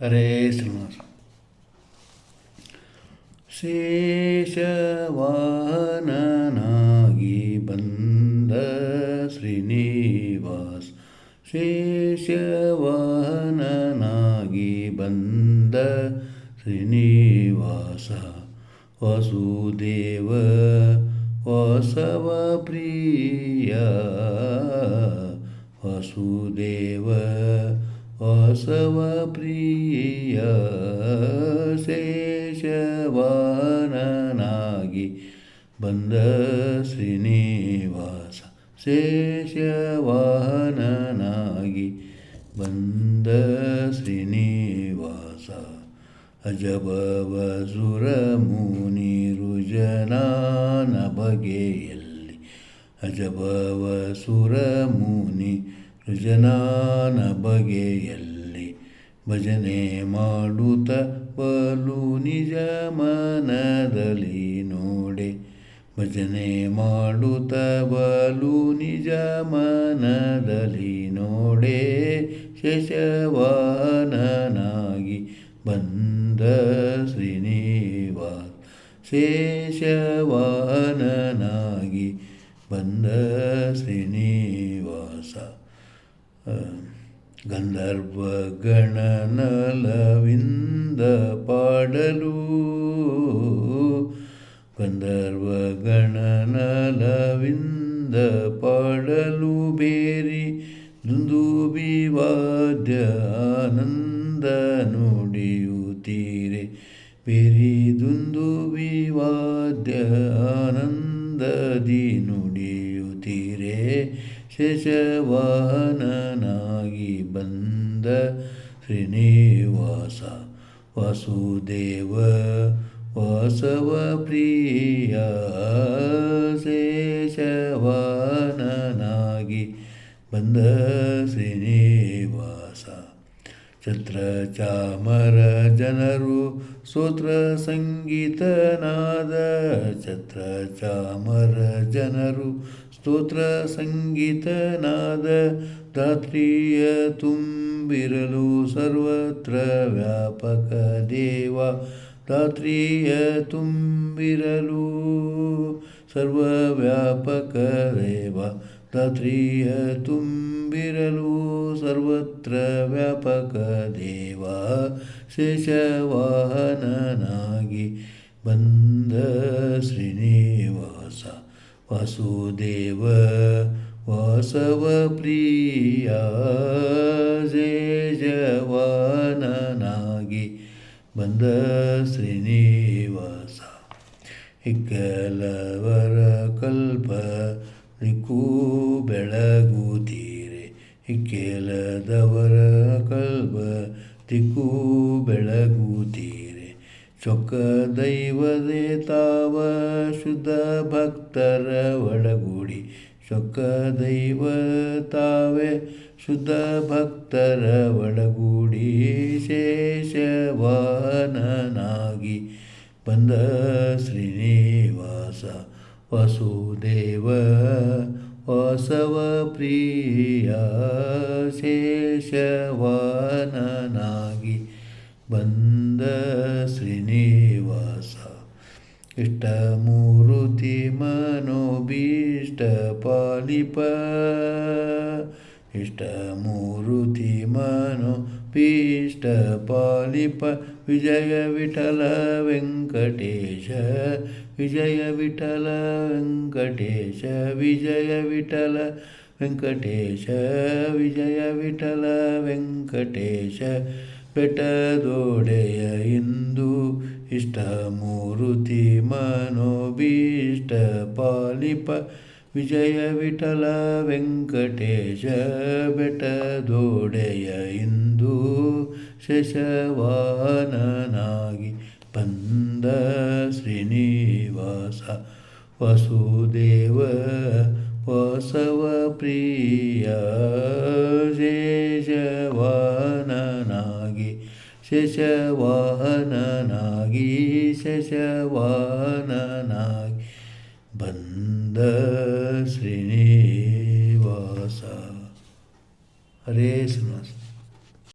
ಹರೇ ಶ್ರೀನಿವಾಸ. ಶೇಷವಾಹನನಾಗಿ ಬಂದ ಶ್ರೀನಿವಾಸ, ಶೇಷವಾಹನನಾಗಿ ಬಂದ ಶ್ರೀನಿವಾಸ, ವಾಸುದೇವ ವಾಸವ ಪ್ರಿಯ, ವಾಸುದೇವ ವಾಸವ ಪ್ರಿಯ, ಶೇಷವಾಹನನಾಗಿ ಬಂದ ಶ್ರೀನಿವಾಸ, ಶೇಷವಾಹನನಾಗಿ ಬಂದ ಶ್ರೀನಿವಾಸ. ಅಜಬವ ಸುರ ಮುನಿ ರುಜನಾನ ಬಗೆಯಲ್ಲಿ, ಅಜಬವ ಸುರ ಮುನಿ ರುಜನಾನ ಬಗೆಯಲ್ಲಿ, ಭಜನೆ ಮಾಡುತ್ತ ಬಲು ನಿಜ ಮನದಲ್ಲಿ ನೋಡೆ, ಭಜನೆ ಮಾಡುತ್ತ ಬಲು ನಿಜ ಮನದಲ್ಲಿ ನೋಡೆ, ಶೇಷವಾಹನನಾಗಿ ಬಂದ ಶ್ರೀನಿವಾಸ, ಶೇಷವಾಹನನಾಗಿ ಬಂದ ಶ್ರೀನಿವಾಸ. ಗಂಧರ್ವ ಗಣನಲವಿಂದ ಪಾಡಲು, ಗಂಧರ್ವ ಗಣನಲವಿಂದ ಪಾಡಲು, ಬೇರಿ ದುಂದುಬಿ ವಾದ್ಯ ಆನಂದ ನುಡಿಯುತ್ತೀರೆ, ಬೇರಿ ದುಂದುಬಿ ವಾದ್ಯ ಆನಂದದಿ ನುಡಿಯುತ್ತೀರೆ, ಶೇಷವಾಹನನಾಗಿ ಬಂದ ಶ್ರೀನಿವಾಸ, ವಾಸುದೇವ ವಾಸವ ಪ್ರಿಯ, ಶೇಷವಾಹನನಾಗಿ ಬಂದ ಶ್ರೀನಿವಾಸ. ಛತ್ರ ಚಾಮರ ಜನರು ಸ್ತೋತ್ರ ಸಂಗೀತನಾದ, ಛತ್ರ ಚಾಮರ ಜನರು ಸ್ತೋತ್ರ ಸಂಗೀತನಾದ, ಧಾತ್ರಿಯ ತುಂಬಿರಲು ಸರ್ವತ್ರ ವ್ಯಾಪಕ ದೇವ, ಧಾತ್ರಿಯ ತುಂಬಿರಲು ಸರ್ವವ್ಯಾಪಕ ದೇವ, ಧಾತ್ರಿಯ ತುಂಬಿರಲು ಸರ್ವತ್ರ ವ್ಯಾಪಕ ದೇವ, ಶೇಷವಾಹನನಾಗಿ ಬಂದ ಶ್ರೀನಿವಾಸ, ವಾಸುದೇವ ವಾಸವ ಪ್ರಿಯ, ಶೇಷವಾಹನನಾಗಿ ಬಂದ ಶ್ರೀನಿವಾಸ. ಇಕ್ಕಲವರ ಕಲ್ಪ ದಿಕ್ಕು ಬೆಳಗುತ್ತೀರೆ, ಇಕ್ಕೆಲದವರ ಕಲ್ಪ ದಿಕ್ಕು ಬೆಳಗುತ್ತೀರೆ, ಚೊಕ್ಕ ದೈವದೇ ತಾವ ಶುದ್ಧ ಭಕ್ತರ ಒಡಗೂಡಿ, ಚೊಕ್ಕ ದೈವ ತಾವೇ ಶುದ್ಧ ಭಕ್ತರ ಒಡಗೂಡಿ, ಶೇಷವಾಹನನಾಗಿ ಬಂದ ಶ್ರೀನಿವಾಸ, ವಾಸುದೇವ ವಾಸವ ಪ್ರಿಯ, ಶೇಷವಾಹನನಾಗಿ ಬಂದ ಶ್ರೀನಿವಾಸ. ಇಷ್ಟಮೂರುತಿ ಮನೋಭೀಷ್ಟ ಪಾಲಿಪ, ಇಷ್ಟಮೂರುತಿ ಮನೋಭೀಷ್ಟ ಪಾಲಿಪ, ವಿಜಯ ವಿಠಲ ವೆಂಕಟೇಶ, ವಿಜಯ ವಿಠಲ ವೆಂಕಟೇಶ, ವಿಜಯ ವಿಠಲ ವೆಂಕಟೇಶ, ವಿಜಯ ವಿಠಲ ವೆಂಕಟೇಶ. ಬೆಟ್ಟದೊಡೆಯ ಇಂದು ಇಷ್ಟಮೂರುತಿ ಮನೋಭೀಷ್ಟ ಪಾಲಿಪ, ವಿಜಯ ವಿಠಲ ವೆಂಕಟೇಶ, ಬೆಟ್ಟದೊಡೆಯ ಇಂದು ಶೇಷವಾಹನನಾಗಿ ಬಂದ ಶ್ರೀನಿವಾಸ, ವಾಸುದೇವ ವಾಸವ ಪ್ರಿಯ, ಶೇಷವಾಹನನಾಗಿ ಶೇಷವಾಹನನಾಗಿ ಶೇಷವಾಹನನಾಗಿ ಬಂದ ಶ್ರೀನಿವಾಸ. ಹರೇ ಶ್ರೀನಿವಾಸ.